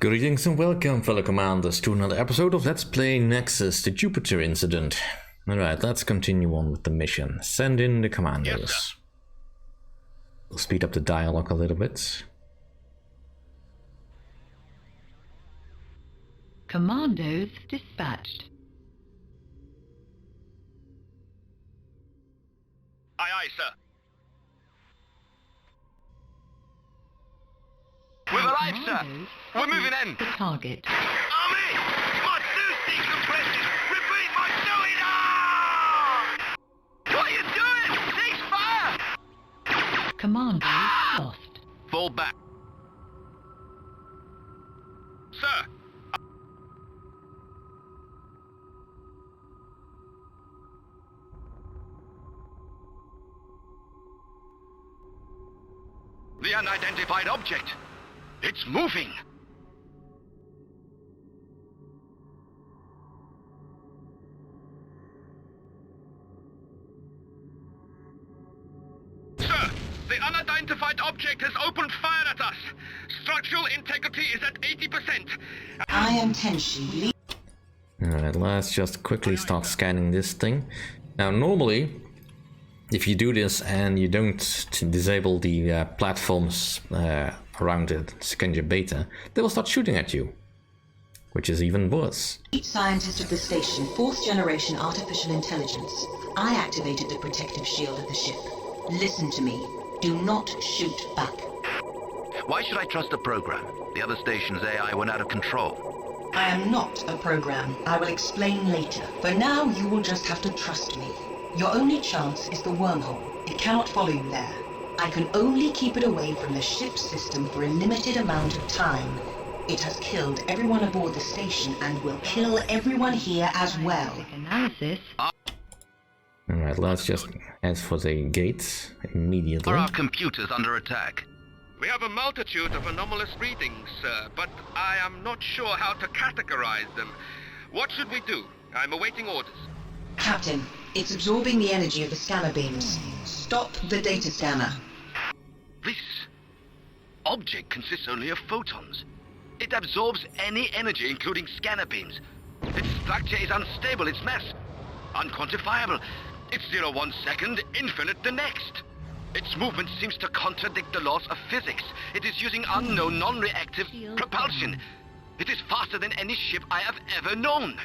Greetings and welcome, fellow commanders, to another episode of Let's Play Nexus, the Jupiter incident. Alright, let's continue on with the mission. Send in the commandos. Yes, We'll speed up the dialogue a little bit. Commandos dispatched. Aye, aye, sir. We've arrived, sir. Commandos We're moving in. the target. Army! My suit decompresses! Repeat, my suit! Ah! What are you doing? Cease fire! Commandos lost. Fall back. Sir! The unidentified object. It's moving. Sir, the unidentified object has opened fire at us. Structural integrity is at 80%. I am Tenshi. Alright, let's just quickly start scanning this thing. Now, normally, if you do this and you don't disable the platforms around it, Scanger Beta, they will start shooting at you, which is even worse. Scientist of the station, 4th generation artificial intelligence. I activated the protective shield of the ship. Listen to me. Do not shoot back. Why should I trust the program? The other station's AI went out of control. I am not a program. I will explain later. For now, you will just have to trust me. Your only chance is the wormhole. It cannot follow you there. I can only keep it away from the ship's system for a limited amount of time. It has killed everyone aboard the station and will kill everyone here as well. Analysis. Alright, let's just head for the gate immediately. Are our computers under attack? We have a multitude of anomalous readings, sir, but I am not sure how to categorize them. What should we do? I'm awaiting orders. Captain, it's absorbing the energy of the scanner beams. Stop the data scanner. This object consists only of photons. It absorbs any energy, including scanner beams. Its structure is unstable, its mass unquantifiable. It's 0 1 second, infinite the next. Its movement seems to contradict the laws of physics. It is using unknown, non-reactive propulsion. It is faster than any ship I have ever known.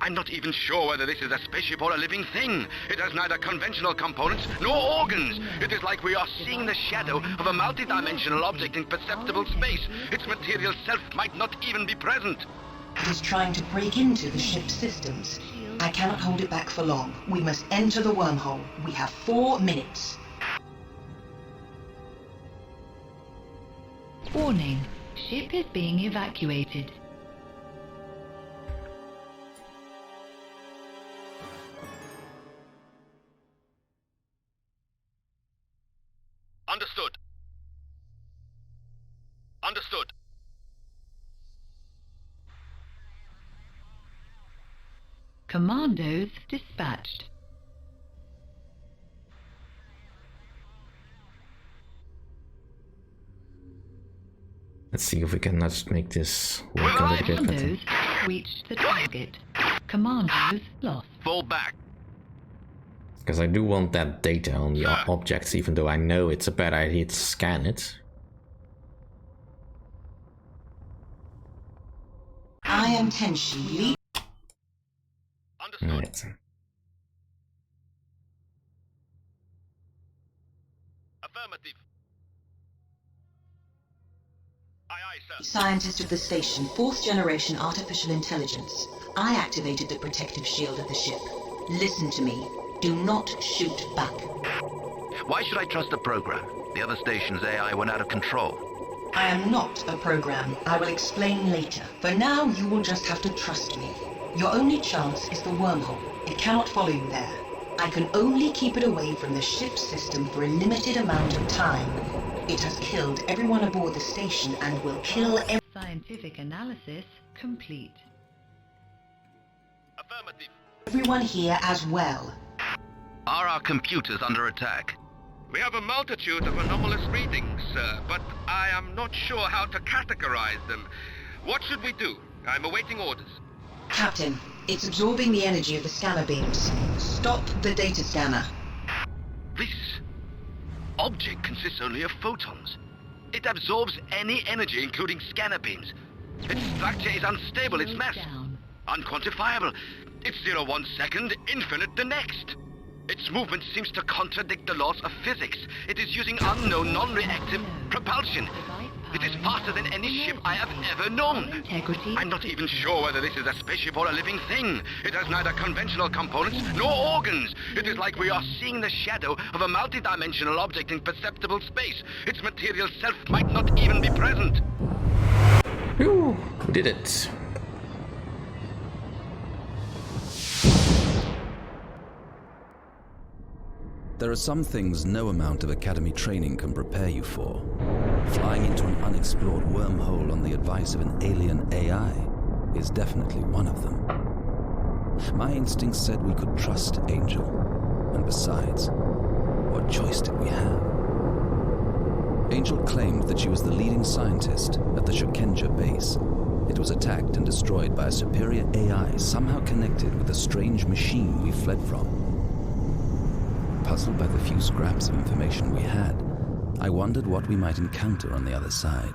I'm not even sure whether this is a spaceship or a living thing. It has neither conventional components nor organs. It is like we are seeing the shadow of a multidimensional object in perceptible space. Its material self might not even be present. It is trying to break into the ship's systems. I cannot hold it back for long. We must enter the wormhole. We have 4 minutes. Warning. Ship is being evacuated. Understood. Understood. Commandos dispatched. Let's see if we can just make this work a little bit better. Commandos reached the target. Commandos lost. Fall back. Because I do want that data on the objects, even though I know it's a bad idea to scan it. I am Tenshi. Understood. Right. Affirmative. Aye, aye, sir. Scientist of the station, 4th generation artificial intelligence. I activated the protective shield of the ship. Listen to me. Do not shoot back. Why should I trust the program? The other station's AI went out of control. I am not a program. I will explain later. For now, you will just have to trust me. Your only chance is the wormhole. It cannot follow you there. I can only keep it away from the ship's system for a limited amount of time. It has killed everyone aboard the station and will kill Scientific analysis complete. Affirmative. everyone here as well. Are our computers under attack? We have a multitude of anomalous readings, sir, but I am not sure how to categorize them. What should we do? I'm awaiting orders. Captain, it's absorbing the energy of the scanner beams. Stop the data scanner. This object consists only of photons. It absorbs any energy, including scanner beams. Its structure is unstable, its mass unquantifiable. It's 0 1 second, infinite the next. Its movement seems to contradict the laws of physics. It is using unknown, non-reactive propulsion. It is faster than any ship I have ever known. I'm not even sure whether this is a spaceship or a living thing. It has neither conventional components nor organs. It is like we are seeing the shadow of a multidimensional object in perceptible space. Its material self might not even be present. Whew, we did it. There are some things no amount of academy training can prepare you for. Flying into an unexplored wormhole on the advice of an alien AI is definitely one of them. My instincts said we could trust Angel, and besides, what choice did we have? Angel claimed that she was the leading scientist at the Shokenja base. It was attacked and destroyed by a superior AI somehow connected with the strange machine we fled from. Puzzled by the few scraps of information we had, I wondered what we might encounter on the other side.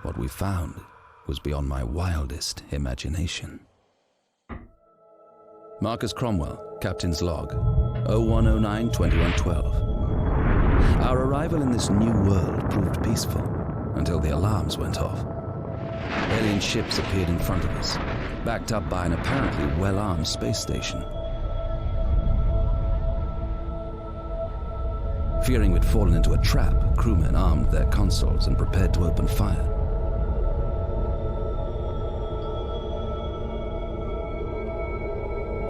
What we found was beyond my wildest imagination. Marcus Cromwell, Captain's Log, 0109-2112. Our arrival in this new world proved peaceful until the alarms went off. Alien ships appeared in front of us, backed up by an apparently well-armed space station. Fearing we'd fallen into a trap, crewmen armed their consoles and prepared to open fire.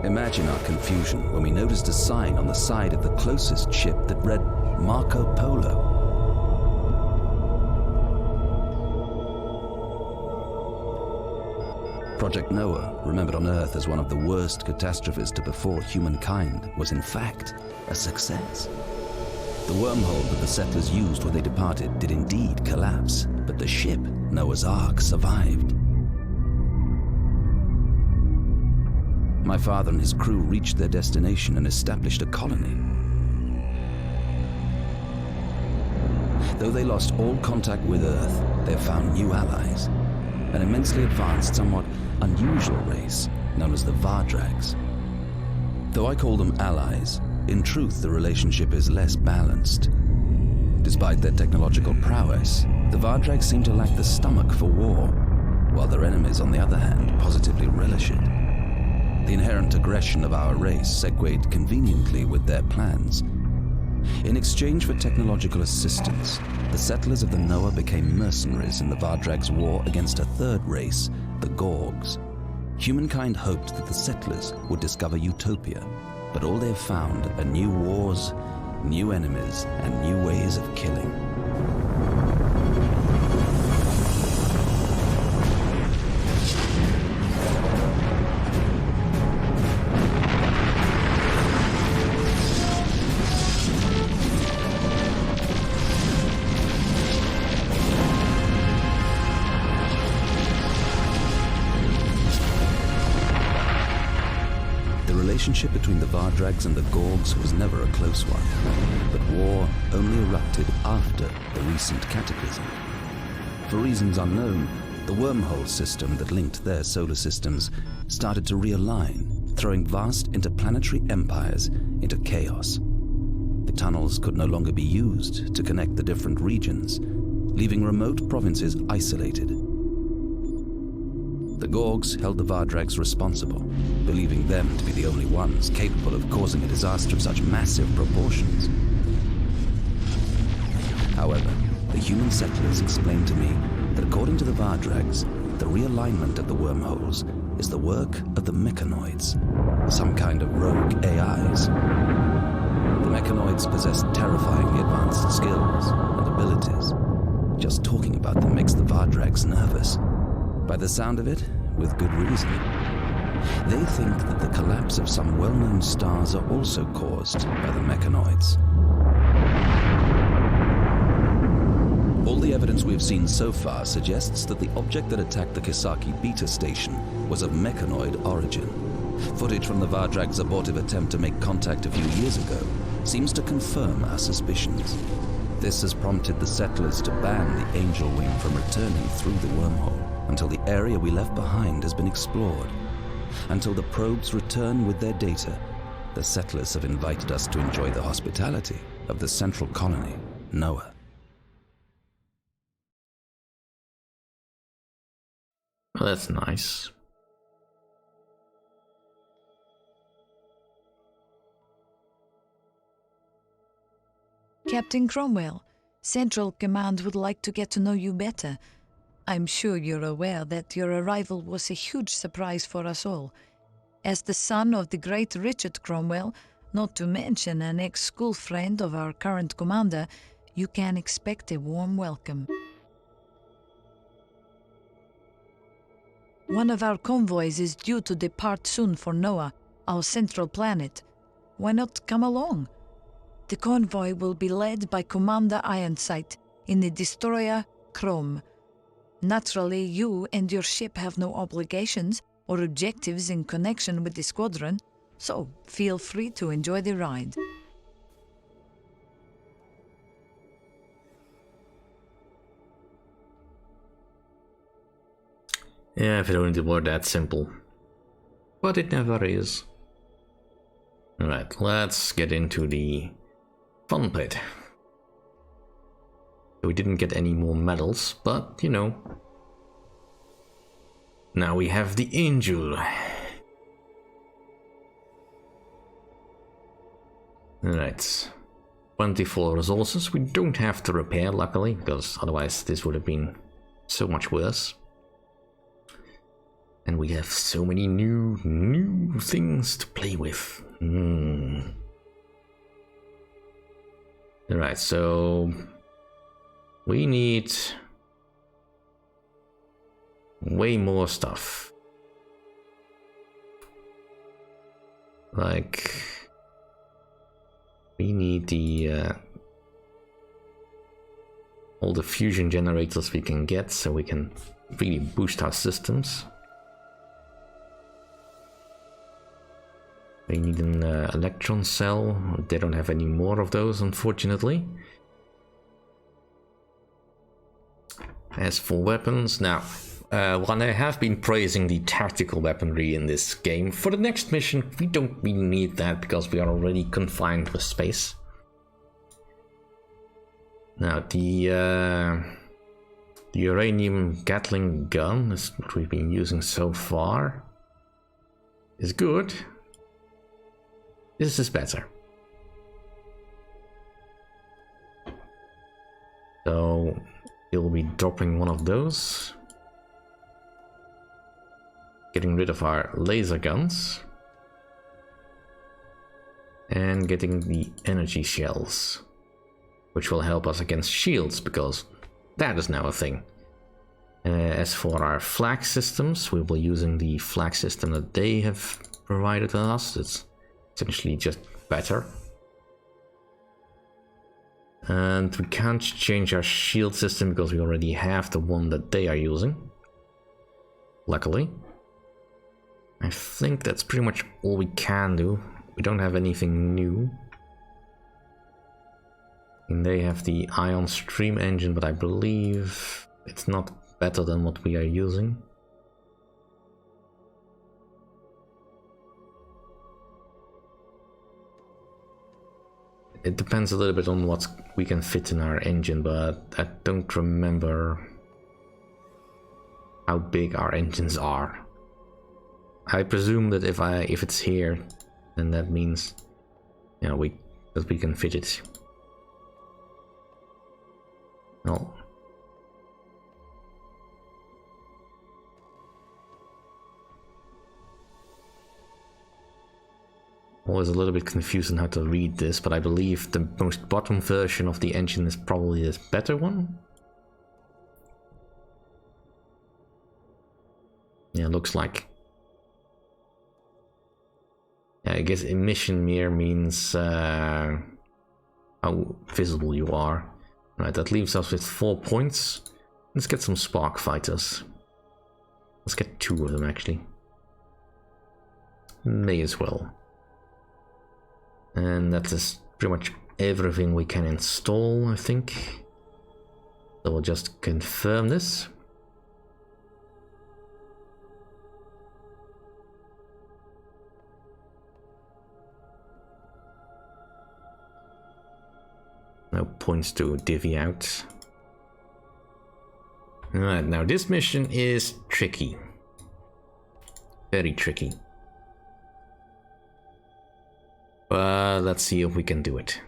Imagine our confusion when we noticed a sign on the side of the closest ship that read Marco Polo. Project Noah, remembered on Earth as one of the worst catastrophes to befall humankind, was in fact a success. The wormhole that the settlers used when they departed did indeed collapse, but the ship, Noah's Ark, survived. My father and his crew reached their destination and established a colony. Though they lost all contact with Earth, they found new allies, an immensely advanced, somewhat unusual race known as the Vardrags. Though I call them allies, in truth, the relationship is less balanced. Despite their technological prowess, the Vardrags seem to lack the stomach for war, while their enemies, on the other hand, positively relish it. The inherent aggression of our race segued conveniently with their plans. In exchange for technological assistance, the settlers of the Noah became mercenaries in the Vardrags' war against a third race, the Gorgs. Humankind hoped that the settlers would discover utopia, but all they've found are new wars, new enemies, and new ways of killing. The relationship between the Vardrags and the Gorgs was never a close one, but war only erupted after the recent cataclysm. For reasons unknown, the wormhole system that linked their solar systems started to realign, throwing vast interplanetary empires into chaos. The tunnels could no longer be used to connect the different regions, leaving remote provinces isolated. The Gorgs held the Vardrags responsible, believing them to be the only ones capable of causing a disaster of such massive proportions. However, the human settlers explained to me that according to the Vardrags, the realignment of the wormholes is the work of the mechanoids, some kind of rogue AIs. The mechanoids possess terrifyingly advanced skills and abilities. Just talking about them makes the Vardrags nervous. By the sound of it, with good reason. They think that the collapse of some well-known stars are also caused by the mechanoids. All the evidence we have seen so far suggests that the object that attacked the Kisaki Beta station was of mechanoid origin. Footage from the Vardrag's abortive attempt to make contact a few years ago seems to confirm our suspicions. This has prompted the settlers to ban the Angel Wing from returning through the wormhole until the area we left behind has been explored. Until the probes return with their data, the settlers have invited us to enjoy the hospitality of the central colony, Noah. Well, that's nice. Captain Cromwell, Central Command would like to get to know you better. I'm sure you're aware that your arrival was a huge surprise for us all. As the son of the great Richard Cromwell, not to mention an ex-school friend of our current commander, you can expect a warm welcome. One of our convoys is due to depart soon for Noah, our central planet. Why not come along? The convoy will be led by Commander Ironsight in the destroyer Chrome. Naturally, you and your ship have no obligations or objectives in connection with the squadron, so feel free to enjoy the ride. Yeah, if it only were that simple. But it never is. Alright, let's get into the fun bit. We didn't get any more medals, but you know. Now we have the Angel. Alright. 24 resources. We don't have to repair, luckily, because otherwise this would have been so much worse. And we have so many new things to play with. Alright, so we need way more stuff. Like, we need the all the fusion generators we can get so we can really boost our systems. We need an electron cell. They don't have any more of those, unfortunately. As for weapons, now, while I have been praising the tactical weaponry in this game, for the next mission we don't really need that because we are already confined with space. Now, the uranium Gatling gun, is what we've been using so far, is good. This is better. So we'll be dropping one of those. Getting rid of our laser guns. And getting the energy shells. Which will help us against shields, because that is now a thing. As for our flag systems, we will be using the flag system that they have provided us. It's essentially just better. And we can't change our shield system because we already have the one that they are using. Luckily. I think that's pretty much all we can do. We don't have anything new. And they have the ion stream engine, but I believe it's not better than what we are using. It depends a little bit on what we can fit in our engine, but I don't remember how big our engines are. I presume that if it's here, then that means, you know, that we can fit it. No. Always a little bit confused on how to read this, but I believe the most bottom version of the engine is probably this better one. Yeah, looks like. Yeah, I guess emission mirror means how visible you are. Right, that leaves us with 4 points. Let's get some spark fighters. Let's get 2 of them actually. May as well. And that is pretty much everything we can install, I think. So we'll just confirm this. No points to divvy out. Alright, now this mission is tricky. Very tricky. But let's see if we can do it.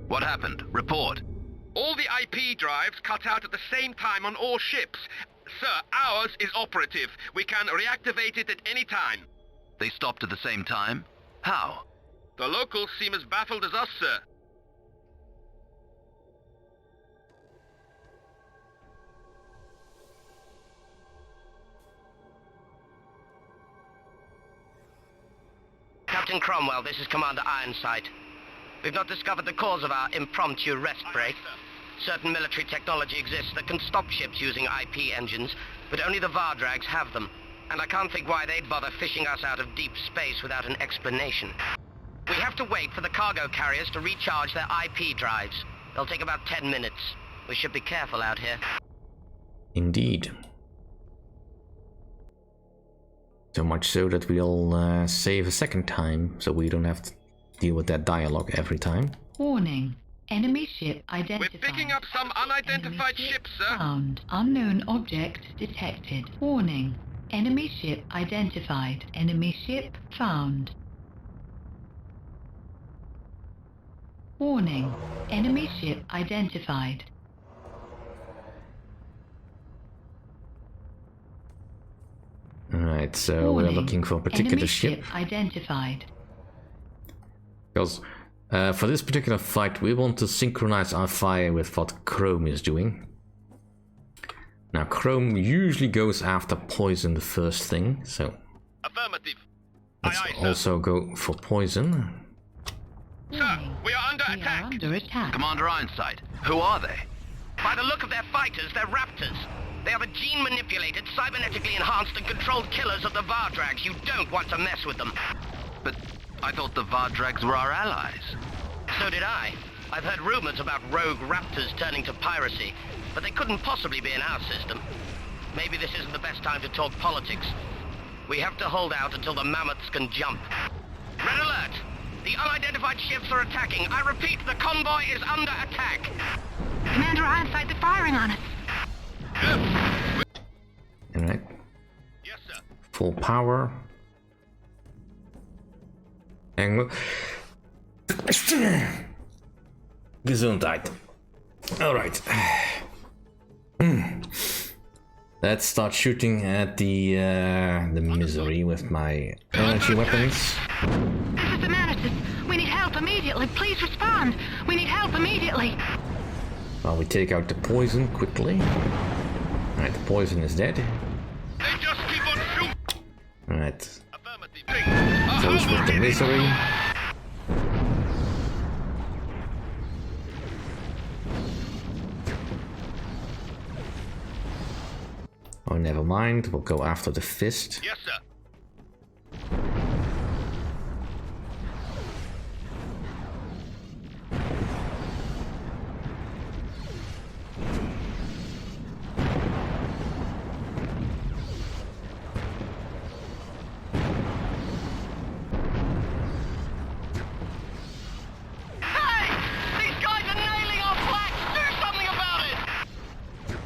What happened? Report. All the IP drives cut out at the same time on all ships. Sir, ours is operative. We can reactivate it at any time. They stopped at the same time? How? The locals seem as baffled as us, sir. Captain Cromwell, this is Commander Ironside. We've not discovered the cause of our impromptu rest break. Certain military technology exists that can stop ships using IP engines, but only the Vardrags have them. And I can't think why they'd bother fishing us out of deep space without an explanation. We have to wait for the cargo carriers to recharge their IP drives. They'll take about 10 minutes. We should be careful out here. Indeed. So much so that we'll save a second time, so we don't have to deal with that dialogue every time. Warning. Enemy ship identified. We're picking up some unidentified Enemy ships, sir. Found. Unknown object detected. Warning. Enemy ship identified. Enemy ship found. Warning. Enemy ship identified. Alright, so Warning. we're looking for a particular Enemy ship. identified. Because for this particular fight, we want to synchronize our fire with what Chrome is doing. Now, Chrome usually goes after poison the first thing, so Affirmative. let's Aye, aye, sir. also go for poison. Sir, Warning. we are under We are attack. under attack. Commander Ironside, who are they? By the look of their fighters, they're raptors. They are the gene-manipulated, cybernetically enhanced and controlled killers of the Vardrags. You don't want to mess with them. But I thought the Vardrags were our allies. So did I. I've heard rumors about rogue raptors turning to piracy, but they couldn't possibly be in our system. Maybe this isn't the best time to talk politics. We have to hold out until the mammoths can jump. Red alert! The unidentified ships are attacking. I repeat, the convoy is under attack. Commander Ironside, they're firing on us. Alright, Yes, sir. full power. And Gesundheit. Alright. Let's start shooting at the misery with my energy weapons. This is the Mithis. We need help immediately. Please respond. We need help immediately. While we take out the poison quickly. Alright, the poison is dead. They just keep on shooting. Alright, Affirmative. close with the misery. Oh, never mind. We'll go after the fist. Yes, sir. Hey! These guys are nailing our flags! Do something about it!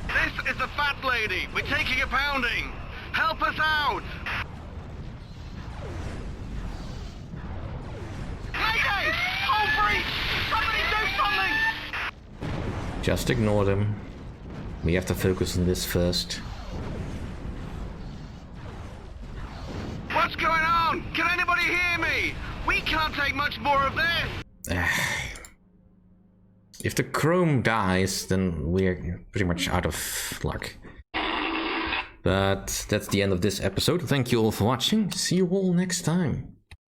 This is the fat lady. We're taking a pounding. Help us out. Mayday! Hold breach! Somebody do something! Just ignore them. We have to focus on this first. What's going on? Can anybody hear me? We can't take much more of this. If the chrome dies, then we're pretty much out of luck. But that's the end of this episode. Thank you all for watching. See you all next time.